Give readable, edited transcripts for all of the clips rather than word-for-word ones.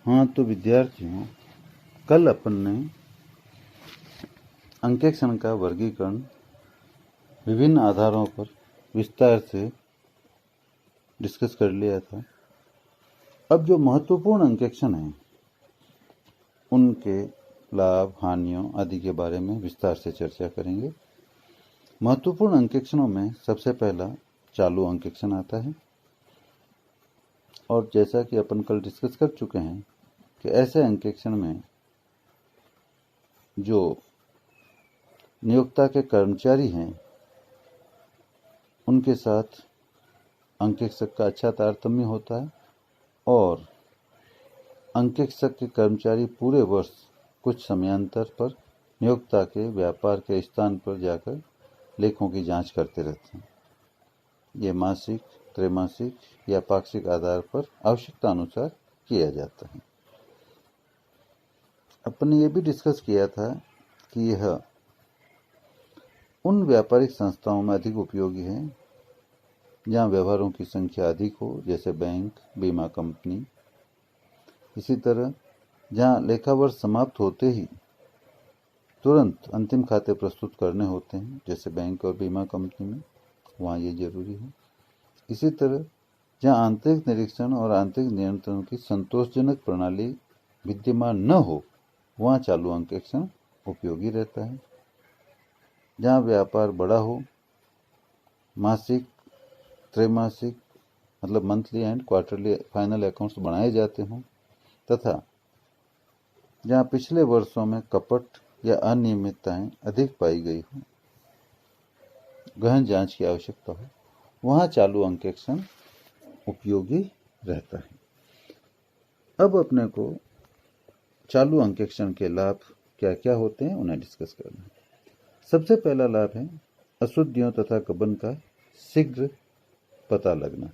हाँ, तो विद्यार्थियों, कल अपन ने अंकेक्षण का वर्गीकरण विभिन्न आधारों पर विस्तार से डिस्कस कर लिया था। अब जो महत्वपूर्ण अंकेक्षण हैं उनके लाभ, हानियों आदि के बारे में विस्तार से चर्चा करेंगे। महत्वपूर्ण अंकेक्षणों में सबसे पहला चालू अंकेक्षण आता है, और जैसा कि अपन कल डिस्कस कर चुके हैं कि ऐसे अंकेक्षण में जो नियोक्ता के कर्मचारी हैं उनके साथ अंकेक्षक का अच्छा तारतम्य होता है, और अंकेक्षक के कर्मचारी पूरे वर्ष कुछ समयांतर पर नियोक्ता के व्यापार के स्थान पर जाकर लेखों की जांच करते रहते हैं। ये मासिक, त्रैमासिक या पाक्षिक आधार पर आवश्यकता अनुसार किया जाता है। अपन ने ये भी डिस्कस किया था कि यह उन व्यापारिक संस्थाओं में अधिक उपयोगी है जहाँ व्यवहारों की संख्या अधिक हो, जैसे बैंक, बीमा कंपनी। इसी तरह जहाँ लेखा वर्ष समाप्त होते ही तुरंत अंतिम खाते प्रस्तुत करने होते हैं, जैसे बैंक और बीमा कंपनी में, वहाँ ये जरूरी है। इसी तरह जहाँ आंतरिक निरीक्षण और आंतरिक नियंत्रण की संतोषजनक प्रणाली विद्यमान न हो, वहाँ चालू अंकेक्षण उपयोगी रहता है। जहाँ व्यापार बड़ा हो, मासिक, त्रैमासिक मतलब monthly and quarterly final accounts बनाए जाते हों, तथा जहाँ पिछले वर्षों में कपट या अनियमितताएं अधिक पाई गई हो, गहन जांच की आवश्यकता हो, वहाँ चालू अंकेक्षण उपयोगी रहता है। अब अपने को चालू अंकेक्षण के लाभ क्या क्या होते हैं उन्हें डिस्कस करना है। सबसे पहला लाभ है अशुद्धियों तथा गबन का शीघ्र पता लगना,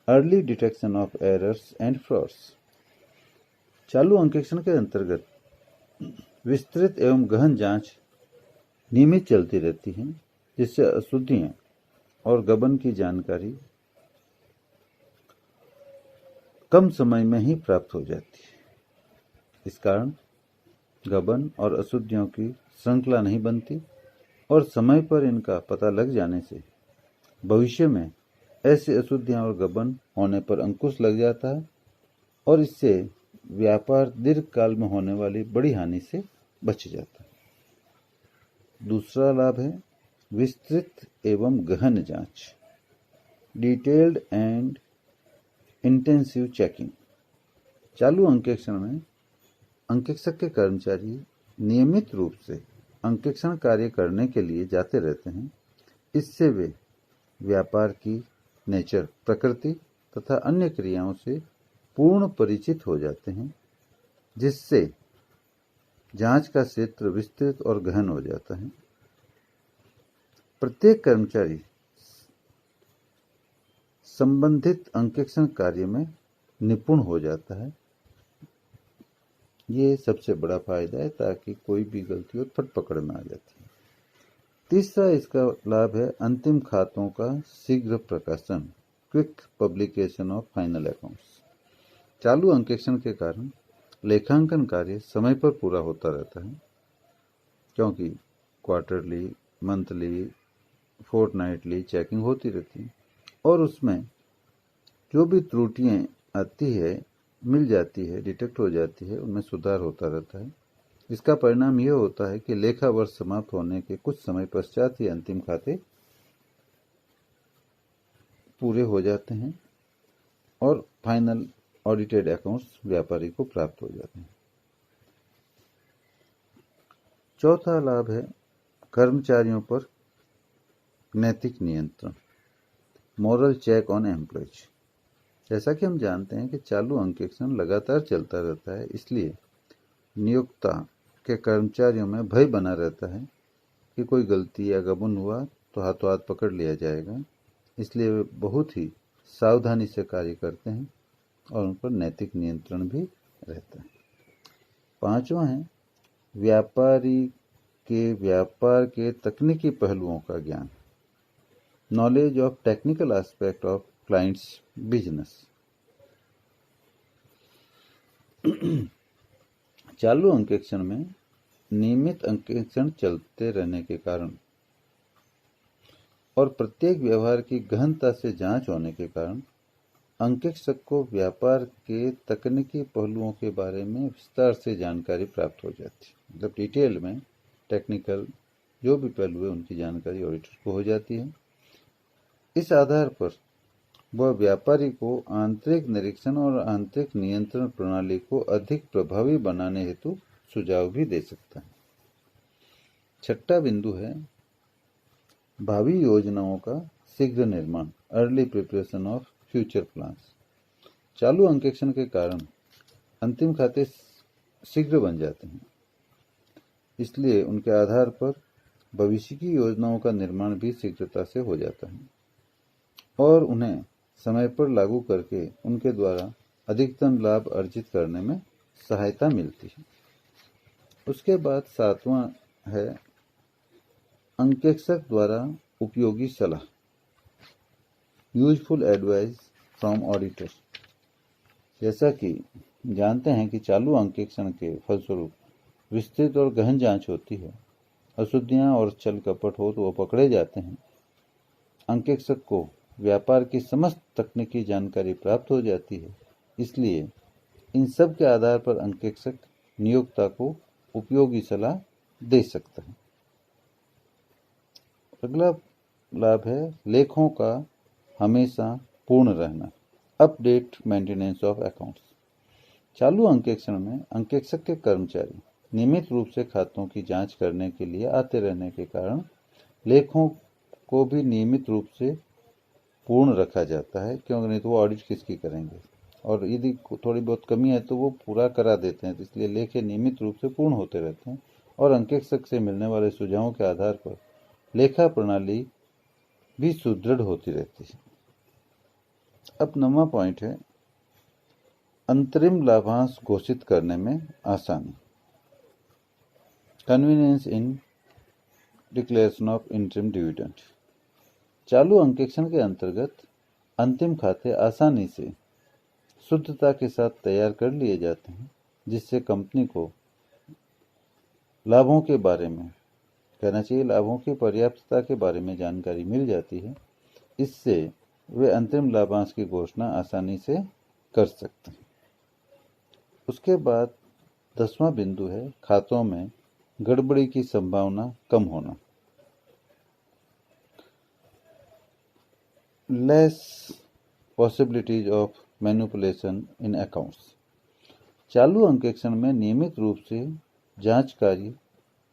early detection of errors and frauds. चालू अंकेक्षण के अंतर्गत विस्तृत एवं गहन जांच नियमित चलती रहती है, जिससे अशुद्धियां और गबन की जानकारी कम समय में ही प्राप्त हो जाती है। इस कारण गबन और अशुद्धियों की श्रृंखला नहीं बनती, और समय पर इनका पता लग जाने से भविष्य में ऐसी अशुद्धियां और गबन होने पर अंकुश लग जाता है, और इससे व्यापार दीर्घकाल में होने वाली बड़ी हानि से बच जाता है। दूसरा लाभ है विस्तृत एवं गहन जांच, डिटेल्ड एंड इंटेंसिव चेकिंग। चालू अंकेक्षण में अंकेक्षक के कर्मचारी नियमित रूप से अंकेक्षण कार्य करने के लिए जाते रहते हैं। इससे वे व्यापार की नेचर, प्रकृति तथा अन्य क्रियाओं से पूर्ण परिचित हो जाते हैं, जिससे जांच का क्षेत्र विस्तृत और गहन हो जाता है। प्रत्येक कर्मचारी संबंधित अंकेक्षण कार्य में निपुण हो जाता है। ये सबसे बड़ा फायदा है, ताकि कोई भी गलती हो फट पकड़ में आ जाती है। तीसरा इसका लाभ है अंतिम खातों का शीघ्र प्रकाशन, quick publication of final accounts. चालू अंकेक्षण के कारण लेखांकन कार्य समय पर पूरा होता रहता है, क्योंकि क्वार्टरली, मंथली, फोर्टनाइटली चेकिंग होती रहती है, और उसमें जो भी त्रुटियां आती है, मिल जाती है, डिटेक्ट हो जाती है, उनमें सुधार होता रहता है। इसका परिणाम यह होता है कि लेखा वर्ष समाप्त होने के कुछ समय पश्चात ही अंतिम खाते पूरे हो जाते हैं और फाइनल ऑडिटेड अकाउंट्स व्यापारी को प्राप्त हो जाते हैं। चौथा लाभ है कर्मचारियों पर नैतिक नियंत्रण, मॉरल चेक ऑन एम्प्लॉयज। जैसा कि हम जानते हैं कि चालू अंकेक्षण लगातार चलता रहता है, इसलिए नियोक्ता के कर्मचारियों में भय बना रहता है कि कोई गलती या गबन हुआ तो हाथों हाथ पकड़ लिया जाएगा। इसलिए वे बहुत ही सावधानी से कार्य करते हैं, और उन पर नैतिक नियंत्रण भी रहता है। पांचवा है व्यापारी के व्यापार के तकनीकी पहलुओं का ज्ञान, knowledge of technical aspect of clients business. चालू अंकेक्षण में नियमित अंकेक्षण चलते रहने के कारण और प्रत्येक व्यवहार की गहनता से जांच होने के कारण अंकेक्षक को व्यापार के तकनीकी पहलुओं के बारे में विस्तार से जानकारी प्राप्त हो जाती है। मतलब डिटेल में टेक्निकल जो भी पहलू है उनकी जानकारी ऑडिटर को हो जाती है। इस आधार पर वह व्यापारी को आंतरिक निरीक्षण और आंतरिक नियंत्रण प्रणाली को अधिक प्रभावी बनाने हेतु सुझाव भी दे सकता है। छठा बिंदु है भावी योजनाओं का शीघ्र निर्माण, early preparation of future plans. चालू अंकेक्षण के कारण अंतिम खाते शीघ्र बन जाते हैं, इसलिए उनके आधार पर भविष्य की योजनाओं का निर्माण भी शीघ्रता से हो जाता है और उन्हें समय पर लागू करके उनके द्वारा अधिकतम लाभ अर्जित करने में सहायता मिलती है। उसके बाद सातवां है अंकेक्षक द्वारा उपयोगी सलाह, यूजफुल एडवाइस फ्रॉम ऑडिटर। जैसा कि जानते हैं कि चालू अंकेक्षण के फलस्वरूप विस्तृत और गहन जांच होती है। अशुद्धियां और छल कपट हो तो वो पकड़े जाते हैं। अंकेक्षक को व्यापार की समस्त तकनीकी जानकारी प्राप्त हो जाती है, इसलिए इन सब के आधार पर अंकेक्षक नियोक्ता को उपयोगी सलाह दे सकता है। अगला लाभ है लेखों का हमेशा पूर्ण रहना, अपडेट मेंटेनेंस ऑफ अकाउंट्स। चालू अंकेक्षण में अंकेक्षक के कर्मचारी नियमित रूप से खातों की जांच करने के लिए आते रहने के कारण लेखों को भी नियमित रूप से पूर्ण रखा जाता है, क्योंकि नहीं तो वो ऑडिट किसकी करेंगे, और यदि थोड़ी बहुत कमी है तो वो पूरा करा देते हैं। इसलिए लेखे नियमित रूप से पूर्ण होते रहते हैं और अंकेक्षक से मिलने वाले सुझावों के आधार पर लेखा प्रणाली भी सुदृढ़ होती रहती है। अब 9वां पॉइंट है अंतरिम लाभांश घोषित करने में आसानी, convenience in declaration of interim dividend. चालू अंकेक्षण के अंतर्गत अंतिम खाते आसानी से शुद्धता के साथ तैयार कर लिए जाते हैं, जिससे कंपनी को लाभों के बारे में कहना चाहिए लाभों की पर्याप्तता के बारे में जानकारी मिल जाती है। इससे वे अंतिम लाभांश की घोषणा आसानी से कर सकते हैं। उसके बाद 10वां बिंदु है खातों में गड़बड़ी की संभावना कम होना, less possibilities of manipulation in accounts. चालू अंकेक्षण में नियमित रूप से जांच कार्य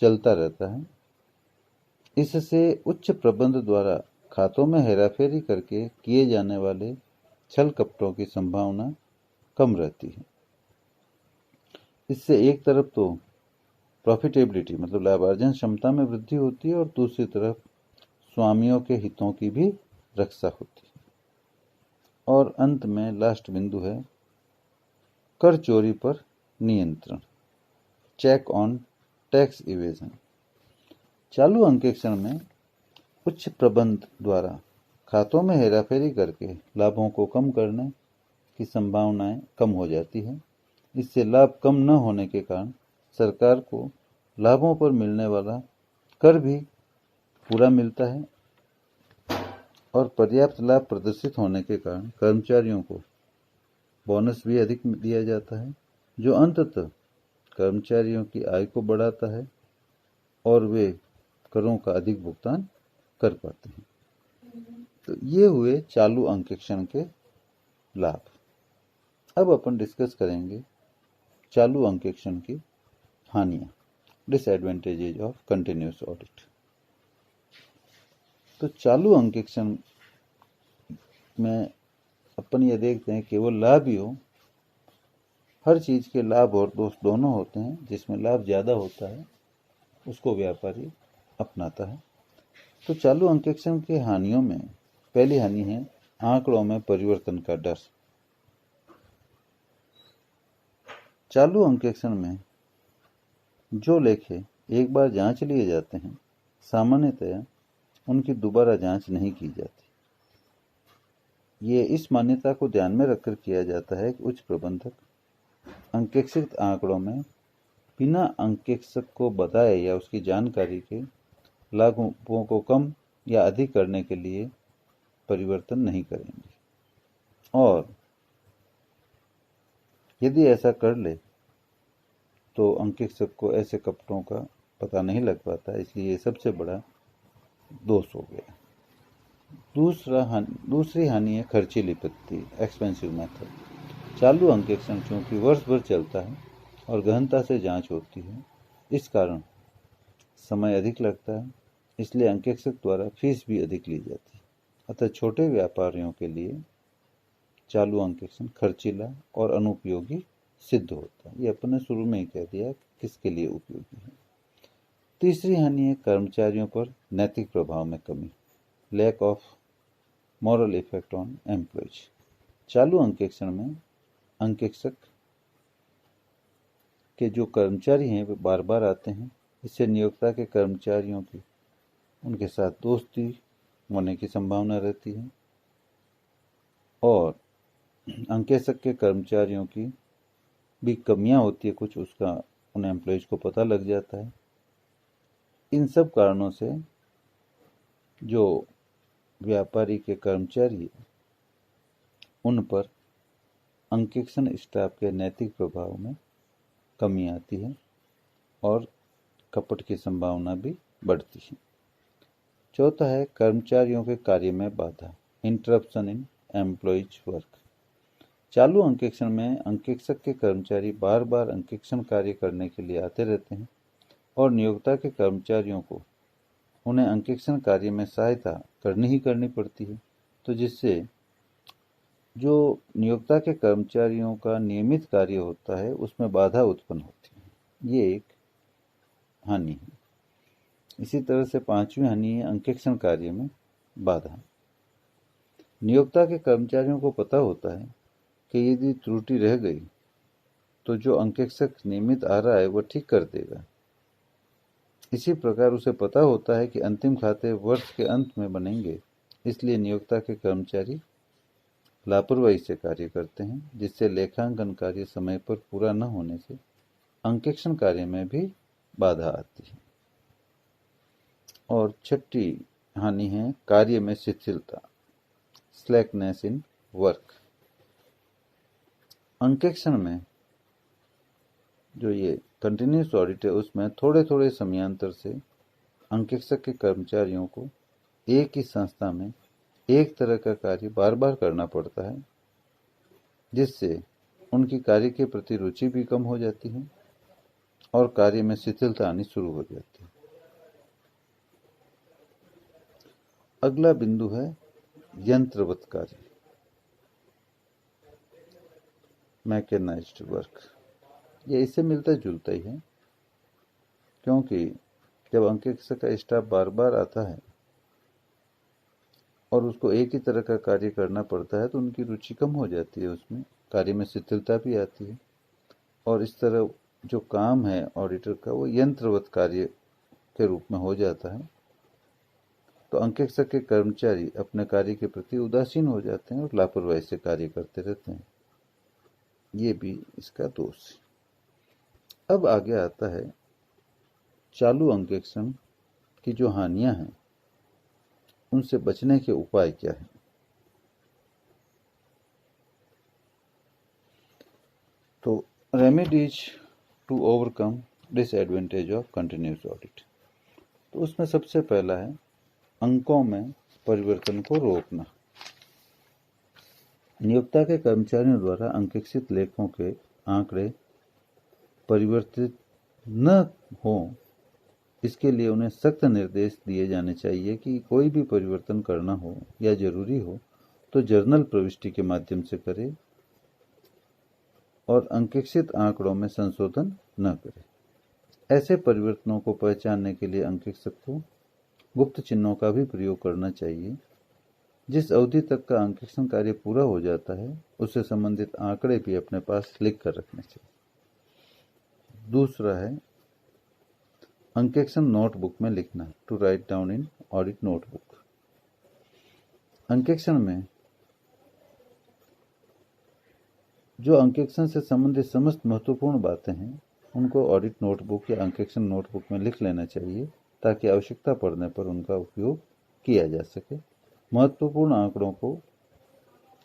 चलता रहता है। इससे उच्च प्रबंध द्वारा खातों में हेराफेरी करके किए जाने वाले छल कपटों की संभावना कम रहती है। इससे एक तरफ तो प्रॉफिटेबिलिटी मतलब लाभार्जन क्षमता में वृद्धि होती है और दूसरी तरफ स्वामियों के हितों की भी रक्षा होती है। और अंत में लास्ट बिंदु है कर चोरी पर नियंत्रण, चेक ऑन टैक्स इवेजन। चालू अंकेक्षण में उच्च प्रबंध द्वारा खातों में हेराफेरी करके लाभों को कम करने की संभावनाएं कम हो जाती है। इससे लाभ कम न होने के कारण सरकार को लाभों पर मिलने वाला कर भी पूरा मिलता है और पर्याप्त लाभ प्रदर्शित होने के कारण कर्मचारियों को बोनस भी अधिक दिया जाता है, जो अंततः कर्मचारियों की आय को बढ़ाता है और वे करों का अधिक भुगतान कर पाते हैं। तो ये हुए चालू अंकेक्षण के लाभ। अब अपन डिस्कस करेंगे चालू अंकेक्षण की हानियां, डिसएडवांटेजेज ऑफ कंटिन्यूअस ऑडिट। तो चालू अंकेक्षण में अपन ये देखते हैं केवल लाभ ही हो, हर चीज के लाभ और दोष दोनों होते हैं। जिसमें लाभ ज्यादा होता है उसको व्यापारी अपनाता है। तो चालू अंकेक्षण के हानियों में पहली हानि है आंकड़ों में परिवर्तन का डर। चालू अंकेक्षण में जो लेखे एक बार जांच लिए जाते हैं, सामान्यतया उनकी दोबारा जांच नहीं की जाती। ये इस मान्यता को ध्यान में रखकर किया जाता है कि उच्च प्रबंधक अंकेक्षित आंकड़ों में बिना अंकेक्षक को बताए या उसकी जानकारी के लाभों को कम या अधिक करने के लिए परिवर्तन नहीं करेंगे, और यदि ऐसा कर ले तो अंकेक्षक को ऐसे कपटों का पता नहीं लग पाता, इसलिए ये सबसे बड़ा दोष हो गया। दूसरी हानि है खर्चीली पद्धति, एक्सपेंसिव मेथड। चालू अंकेक्षण चूंकि वर्ष भर चलता है और गहनता से जांच होती है, इस कारण समय अधिक लगता है, इसलिए अंकेक्षक द्वारा फीस भी अधिक ली जाती है। अतः छोटे व्यापारियों के लिए चालू अंकेक्षण खर्चीला और अनुपयोगी सिद्ध होता है। ये अपन ने शुरू में ही कह दिया किसके लिए उपयोगी है। तीसरी हानि है कर्मचारियों पर नैतिक प्रभाव में कमी, lack of moral effect on employees. चालू अंकेक्षण में अंकेक्षक के जो कर्मचारी हैं वे बार बार आते हैं, इससे नियोक्ता के कर्मचारियों की उनके साथ दोस्ती होने की संभावना रहती है, और अंकेक्षक के कर्मचारियों की भी कमियां होती है कुछ, उसका उन एम्प्लॉयज को पता लग जाता है। इन सब कारणों से जो व्यापारी के कर्मचारी उन पर अंकेक्षण स्टाफ के नैतिक प्रभाव में कमी आती है और कपट की संभावना भी बढ़ती है। चौथा है कर्मचारियों के कार्य में बाधा, इंटरप्शन इन एम्प्लॉयज वर्क। चालू अंकेक्षण में अंकेक्षक के कर्मचारी बार बार अंकेक्षण कार्य करने के लिए आते रहते हैं और नियोक्ता के कर्मचारियों को उन्हें अंकेक्षण कार्य में सहायता करनी ही करनी पड़ती है, तो जिससे जो नियोक्ता के कर्मचारियों का नियमित कार्य होता है उसमें बाधा उत्पन्न होती है। ये एक हानि है। इसी तरह से पांचवी हानि है अंकेक्षण कार्य में बाधा। नियोक्ता के कर्मचारियों को पता होता है कि यदि त्रुटि रह गई तो जो अंकेक्षक नियमित आ रहा है वह ठीक कर देगा। इसी प्रकार उसे पता होता है कि अंतिम खाते वर्ष के अंत में बनेंगे, इसलिए नियोक्ता के कर्मचारी लापरवाही से कार्य करते हैं, जिससे लेखांकन कार्य समय पर पूरा न होने से अंकेक्षण कार्य में भी बाधा आती है। और छठी हानि है कार्य में शिथिलता, स्लैकनेस इन वर्क। अंकेक्षण में जो ये कंटिन्यूस ऑडिट है उसमें थोड़े थोड़े समयांतर से अंकेक्षक के कर्मचारियों को एक ही संस्था में एक तरह का कार्य बार बार करना पड़ता है, जिससे उनकी कार्य के प्रति रुचि भी कम हो जाती है और कार्य में शिथिलता आनी शुरू हो जाती है। अगला बिंदु है यंत्रवत कार्य, मैकेनाइज्ड वर्क। ये इससे मिलता जुलता ही है, क्योंकि जब अंकेक्षक का स्टाफ बार बार आता है और उसको एक ही तरह का कार्य करना पड़ता है तो उनकी रुचि कम हो जाती है, उसमें कार्य में शिथिलता भी आती है, और इस तरह जो काम है ऑडिटर का वो यंत्रवत कार्य के रूप में हो जाता है। तो अंकेक्षक के कर्मचारी अपने कार्य के प्रति उदासीन हो जाते हैं और लापरवाही से कार्य करते रहते हैं। ये भी इसका दोष है। अब आगे आता है चालू अंकेक्षण की जो हानियां हैं उनसे बचने के उपाय क्या है। तो remedies to overcome disadvantage of continuous audit. तो उसमें सबसे पहला है अंकों में परिवर्तन को रोकना। नियोक्ता के कर्मचारियों द्वारा अंकेक्षित लेखों के आंकड़े परिवर्तित न हो, इसके लिए उन्हें सख्त निर्देश दिए जाने चाहिए कि कोई भी परिवर्तन करना हो या जरूरी हो तो जर्नल प्रविष्टि के माध्यम से करे और अंकेक्षित आंकड़ों में संशोधन न करे। ऐसे परिवर्तनों को पहचानने के लिए अंकेक्षक को गुप्त चिन्हों का भी प्रयोग करना चाहिए। जिस अवधि तक का अंकेक्षण कार्य पूरा हो जाता है उससे संबंधित आंकड़े भी अपने पास लिख कर रखने चाहिए। दूसरा है अंकेक्षण नोटबुक में लिखना, to write down in audit notebook. अंकेक्षण में जो अंकेक्षण से संबंधित समस्त महत्वपूर्ण बातें हैं उनको ऑडिट नोटबुक या अंकेक्षण नोटबुक में लिख लेना चाहिए ताकि आवश्यकता पड़ने पर उनका उपयोग किया जा सके। महत्वपूर्ण आंकड़ों को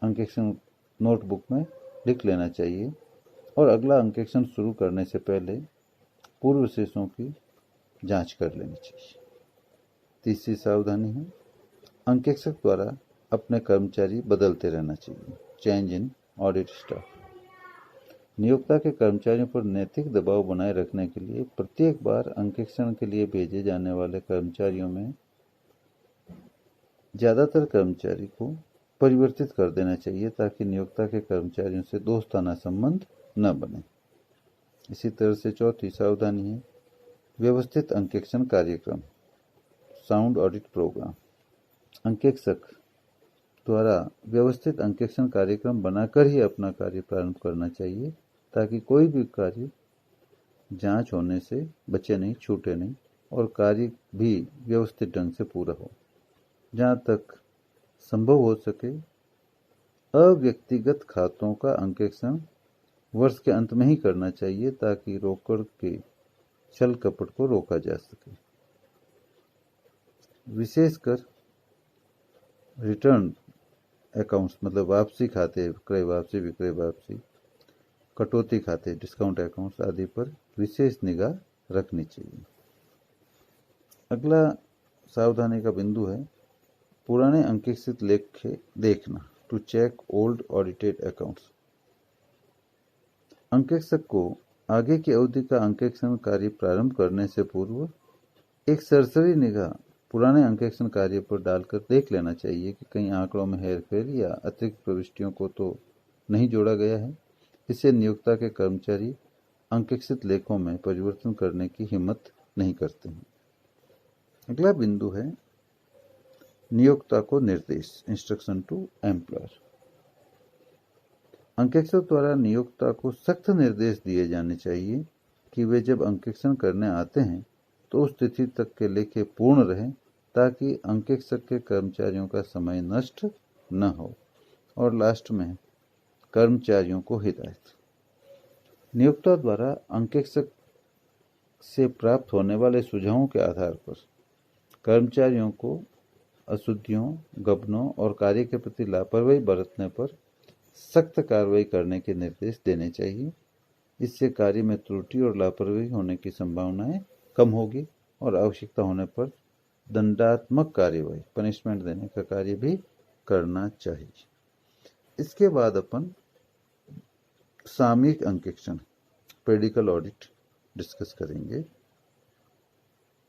अंकेक्षण नोटबुक में लिख लेना चाहिए और अगला अंकेक्षण शुरू करने से पहले पूर्व शेषों की जांच कर लेनी चाहिए। तीसरी सावधानी है, अंकेक्षक द्वारा अपने कर्मचारी बदलते रहना चाहिए। Change in audit staff. नियोक्ता के कर्मचारियों पर नैतिक दबाव बनाए रखने के लिए प्रत्येक बार अंकेक्षण के लिए भेजे जाने वाले कर्मचारियों में ज्यादातर कर्मचारी को परिवर्तित कर देना चाहिए ताकि नियोक्ता के कर्मचारियों से दोस्ताना संबंध न बने। इसी तरह से चौथी सावधानी है, व्यवस्थित अंकेक्षण कार्यक्रम, साउंड ऑडिट प्रोग्राम। अंकेक्षक द्वारा व्यवस्थित अंकेक्षण कार्यक्रम बनाकर ही अपना कार्य प्रारंभ करना चाहिए ताकि कोई भी कार्य जांच होने से बचे नहीं, छूटे नहीं और कार्य भी व्यवस्थित ढंग से पूरा हो। जहां तक संभव हो सके अव्यक्तिगत खातों का अंकेक्षण वर्ष के अंत में ही करना चाहिए ताकि रोकड़ के छल कपट को रोका जा सके। विशेषकर रिटर्न अकाउंट्स मतलब वापसी खाते, क्रय वापसी, विक्रय वापसी, कटौती खाते, डिस्काउंट अकाउंट्स आदि पर विशेष निगाह रखनी चाहिए। अगला सावधानी का बिंदु है पुराने अंकेक्षित लेख देखना, to check old audited accounts. अंकेक्षक को आगे की अवधि का अंकेक्षण कार्य प्रारंभ करने से पूर्व एक सरसरी निगाह पुराने अंकेक्षण कार्य पर डालकर देख लेना चाहिए कि कहीं आंकड़ों में हेरफेर या अतिरिक्त प्रविष्टियों को तो नहीं जोड़ा गया है। इससे नियोक्ता के कर्मचारी अंकेक्षित लेखों में परिवर्तन करने की हिम्मत नहीं करते हैं। अगला बिंदु है नियोक्ता को निर्देश, इंस्ट्रक्शन टू एम्प्लॉयर। अंकेक्षक द्वारा नियोक्ता को सख्त निर्देश दिए जाने चाहिए कि वे जब अंकेक्षण करने आते हैं तो उस तिथि तक के लेखे पूर्ण रहें ताकि अंकेक्षक के कर्मचारियों का समय नष्ट न हो। और लास्ट में कर्मचारियों को हिदायत। नियोक्ता द्वारा अंकेक्षक से प्राप्त होने वाले सुझावों के आधार पर कर्मचारियों को अशुद्धियों, गबनों और कार्य के प्रति लापरवाही बरतने पर सख्त कार्रवाई करने के निर्देश देने चाहिए। इससे कार्य में त्रुटि और लापरवाही होने की संभावनाएं कम होगी और आवश्यकता होने पर दंडात्मक कार्यवाही, पनिशमेंट देने का कार्य भी करना चाहिए। इसके बाद अपन सामयिक अंकेक्षण, पेरिडिकल ऑडिट डिस्कस करेंगे।